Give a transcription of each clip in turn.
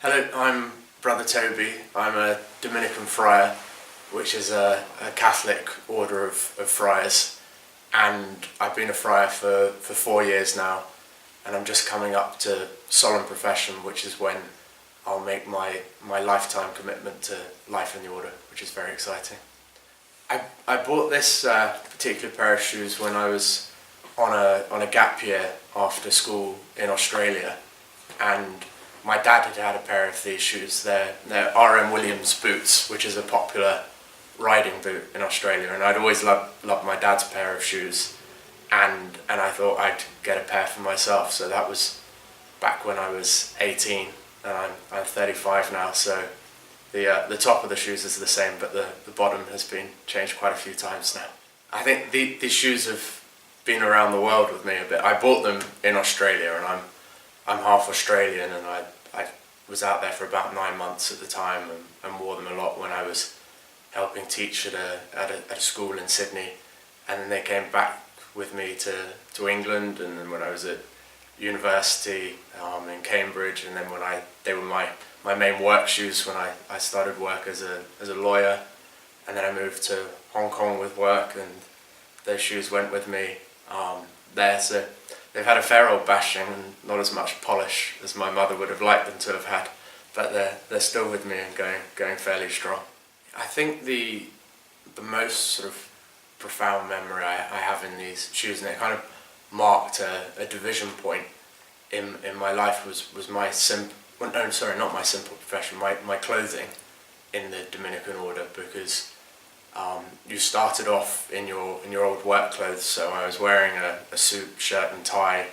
Hello, I'm Brother Toby. I'm a Dominican friar, which is a Catholic order of friars, and I've been a friar for 4 years now, and I'm just coming up to solemn profession, which is when I'll make my lifetime commitment to life in the order, which is very exciting. I bought this particular pair of shoes when I was on a gap year after school in Australia, and my dad had a pair of these shoes. They're R.M. Williams boots, which is a popular riding boot in Australia, and I'd always loved my dad's pair of shoes, and I thought I'd get a pair for myself. So that was back when I was 18, and I'm 35 now. So the top of the shoes is the same, but the bottom has been changed quite a few times now. I think these shoes have been around the world with me a bit. I bought them in Australia, and I'm half Australian, and I was out there for about 9 months at the time, and wore them a lot when I was helping teach at a school in Sydney, and then they came back with me to England, and then when I was at university in Cambridge, and then they were my main work shoes when I started work as a lawyer, and then I moved to Hong Kong with work, and those shoes went with me there. So they've had a fair old bashing and not as much polish as my mother would have liked them to have had, but they're still with me and going fairly strong. I think the most sort of profound memory I have in these shoes, and it kind of marked a division point in my life, was my not my simple profession, my clothing in the Dominican order, because you started off in your old work clothes. So I was wearing a suit, shirt and tie,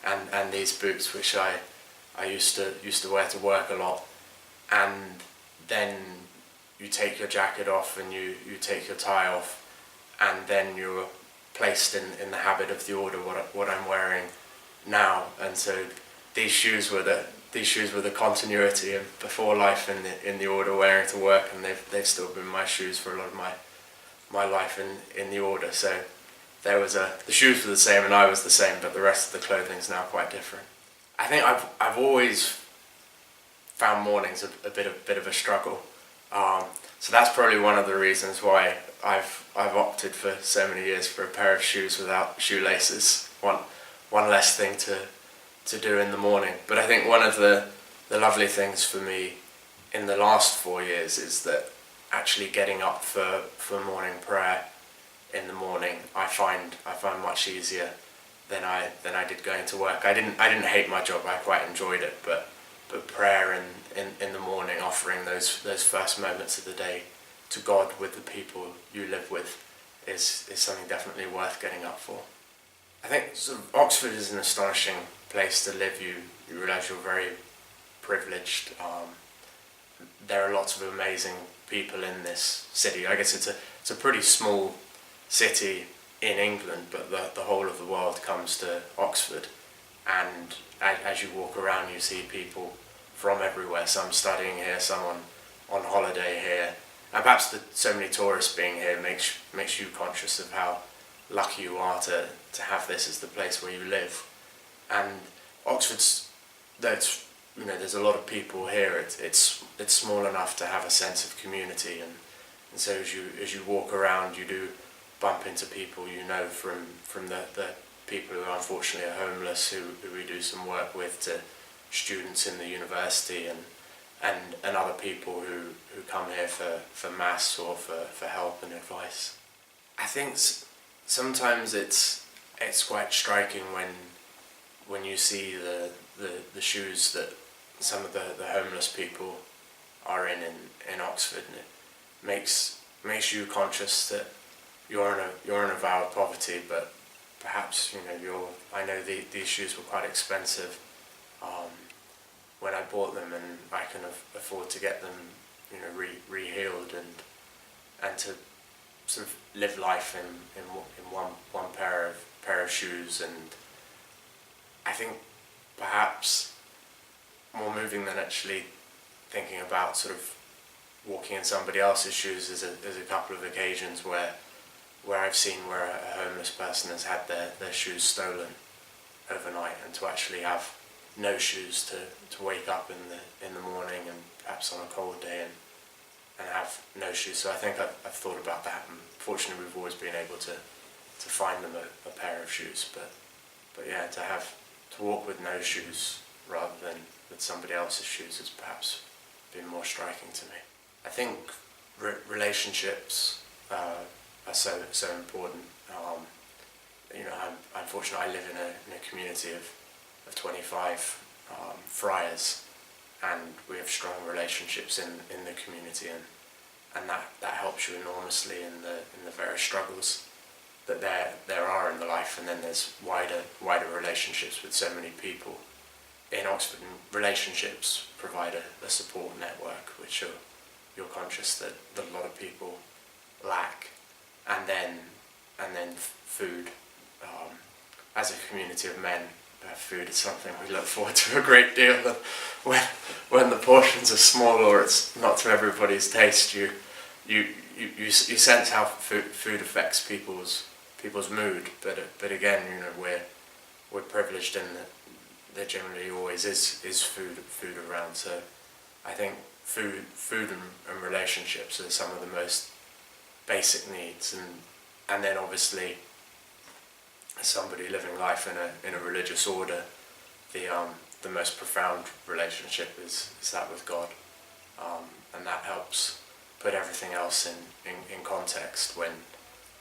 and these boots, which I used to wear to work a lot. And then you take your jacket off and you take your tie off, and then you're placed in the habit of the order, what I'm wearing now. And so these shoes were the continuity of before life in the order, wearing to work, and they've still been my shoes for a lot of my life in the order. So the shoes were the same and I was the same, but the rest of the clothing is now quite different. I think I've always found mornings a bit of a struggle. So that's probably one of the reasons why I've opted for so many years for a pair of shoes without shoelaces. One less thing to do in the morning. But I think one of the lovely things for me in the last 4 years is that actually getting up for morning prayer in the morning I find much easier than I did going to work. I didn't hate my job. I quite enjoyed it, but prayer in the morning, offering those first moments of the day to God with the people you live with, is something definitely worth getting up for. I think sort of Oxford is an astonishing place to live. You realise you're very privileged. There are lots of amazing people in this city. I guess it's a pretty small city in England, but the whole of the world comes to Oxford, and as you walk around you see people from everywhere, some studying here, some on holiday here, and perhaps so many tourists being here makes you conscious of how lucky you are to have this as the place where you live. And Oxford's, there's a lot of people here. It's small enough to have a sense of community, and so as you walk around, you do bump into people you know, from the people who unfortunately are homeless, who we do some work with, to students in the university, and other people who come here for mass or for help and advice. I think sometimes it's quite striking when you see the shoes that some of the homeless people are in Oxford, and it makes you conscious that you're in avowed poverty, but perhaps I know these shoes were quite expensive when I bought them, and I can afford to get them re-heeled and to sort of live life in one pair of shoes. And I think perhaps more moving than actually thinking about sort of walking in somebody else's shoes is a couple of occasions where I've seen where a homeless person has had their shoes stolen overnight, and to actually have no shoes to wake up in the morning and perhaps on a cold day and have no shoes. So I think I've thought about that, and fortunately we've always been able to find them a pair of shoes. But yeah, to walk with no shoes rather than with somebody else's shoes has perhaps been more striking to me. I think relationships are so important. I'm fortunate. I live in a community of 25 friars, and we have strong relationships in the community, and that helps you enormously in the various struggles that there are in the life. And then there's wider relationships with so many people in Oxford, and relationships provide a support network which you're conscious that a lot of people lack. And then food. As a community of men, food is something we look forward to a great deal. And when the portions are small or it's not to everybody's taste, you sense how food affects people's mood. But again, we're privileged in that there generally always is food around. So I think food and relationships are some of the most basic needs, and then obviously, as somebody living life in a religious order, the most profound relationship is that with God, and that helps put everything else in context. When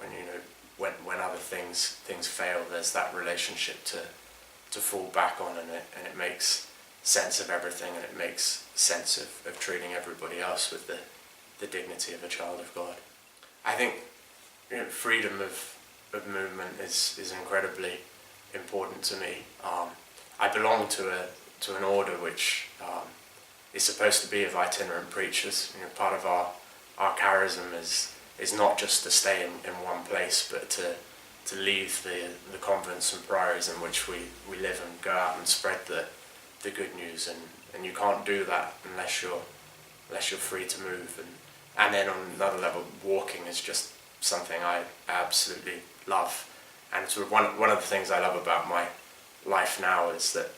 other things fail, there's that relationship to fall back on, and it makes sense of everything, and it makes sense of treating everybody else with the dignity of a child of God. I think freedom of movement is incredibly important to me. I belong to an order which is supposed to be of itinerant preachers. Part of our charism is not just to stay in one place, but to leave the convents and priories in which we live and go out and spread the good news. And you can't do that unless you're free to move. And then on another level, walking is just something I absolutely love. And sort of one of the things I love about my life now is that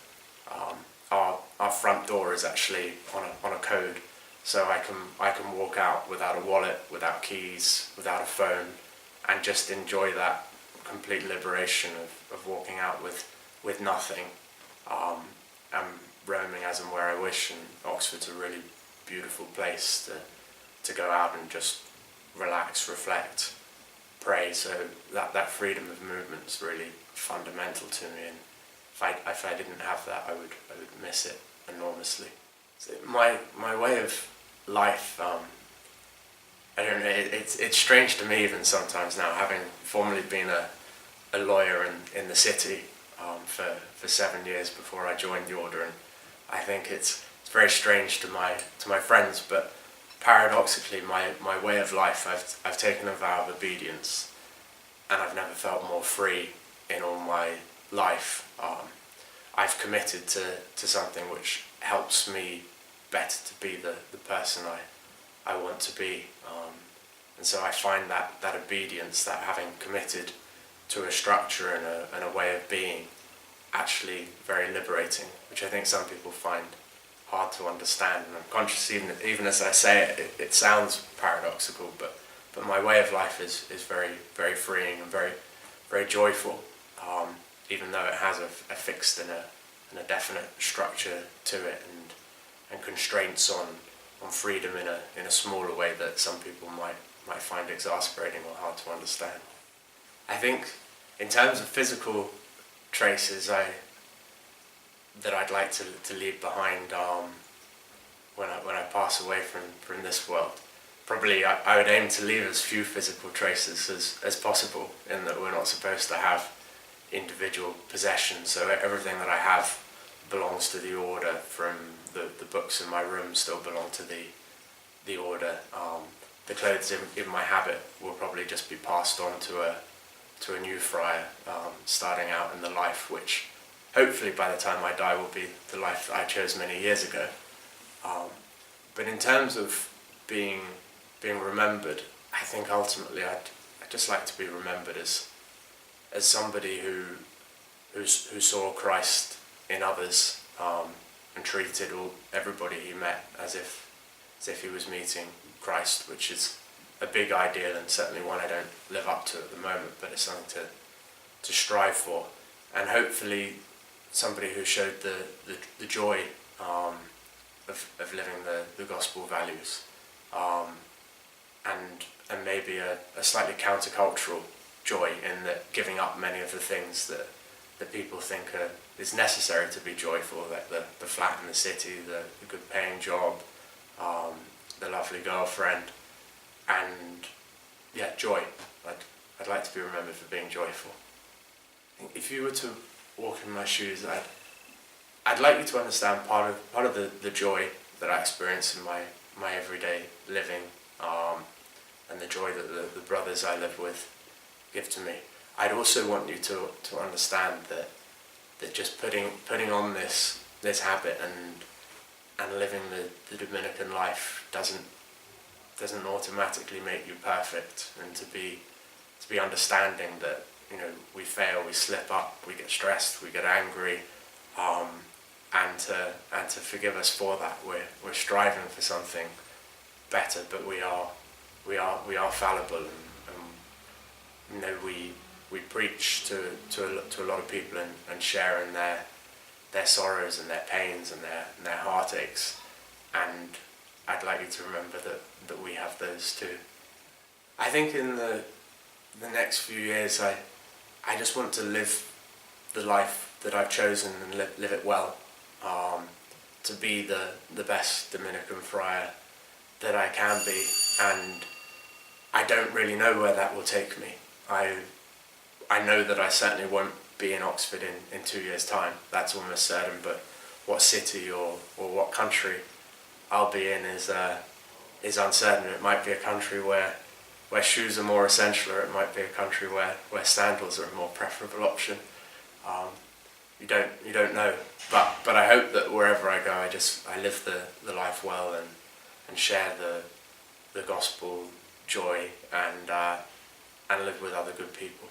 our front door is actually on a code, so I can walk out without a wallet, without keys, without a phone, and just enjoy that complete liberation of walking out with nothing, and roaming as and where I wish. And Oxford's a really beautiful place to go out and just relax, reflect, pray. So that freedom of movement is really fundamental to me, and if I didn't have that, I would miss it enormously. So my way of life, I don't know, it's strange to me even sometimes now, having formerly been a lawyer in the city for 7 years before I joined the order, and I think it's very strange to my friends, but paradoxically, my way of life, I've taken a vow of obedience, and I've never felt more free in all my life. I've committed to something which helps me better to be the person I want to be, and so I find that obedience, that having committed to a structure and a way of being, actually very liberating, which I think some people find hard to understand. And I'm conscious, even as I say it, it sounds paradoxical, but my way of life is very, very freeing and very, very joyful, even though it has a fixed and a definite structure to it, and constraints on freedom in a smaller way that some people might find exasperating or hard to understand. I think in terms of physical traces that I'd like to leave behind when I pass away from this world, probably I would aim to leave as few physical traces as possible, in that we're not supposed to have individual possessions. So everything that I have belongs to the order. From the books in my room still belong to the order. The clothes in my habit will probably just be passed on to a new friar, starting out in the life which hopefully by the time I die will be the life that I chose many years ago. But in terms of being remembered, I think ultimately I'd just like to be remembered as somebody who saw Christ in others, treated everybody he met as if he was meeting Christ, which is a big ideal and certainly one I don't live up to at the moment, but it's something to strive for. And hopefully somebody who showed the joy of living the gospel values, and maybe a slightly countercultural joy in that giving up many of the things that people think is necessary to be joyful, like the flat in the city, the good paying job, the lovely girlfriend, and joy. I'd like to be remembered for being joyful. If you were to walk in my shoes, I'd like you to understand part of the joy that I experience in my everyday living, and the joy that the brothers I live with give to me. I'd also want you to understand that just putting on this habit and living the Dominican life doesn't automatically make you perfect, and to be understanding that, you know, we fail, we slip up, we get stressed, we get angry, and to forgive us for that. We're striving for something better, but we are fallible, and you know, we preach to a lot of people and share in their sorrows and their pains and their heartaches, and I'd like you to remember that we have those too. I think in the next few years I just want to live the life that I've chosen and live it well, to be the best Dominican friar that I can be, and I don't really know where that will take me. I know that I certainly won't be in Oxford in 2 years' time, that's almost certain, but what city or what country I'll be in is uncertain. It might be a country where shoes are more essential, or it might be a country where sandals are a more preferable option. You don't know, but I hope that wherever I go, I live the life well and share the gospel joy and live with other good people.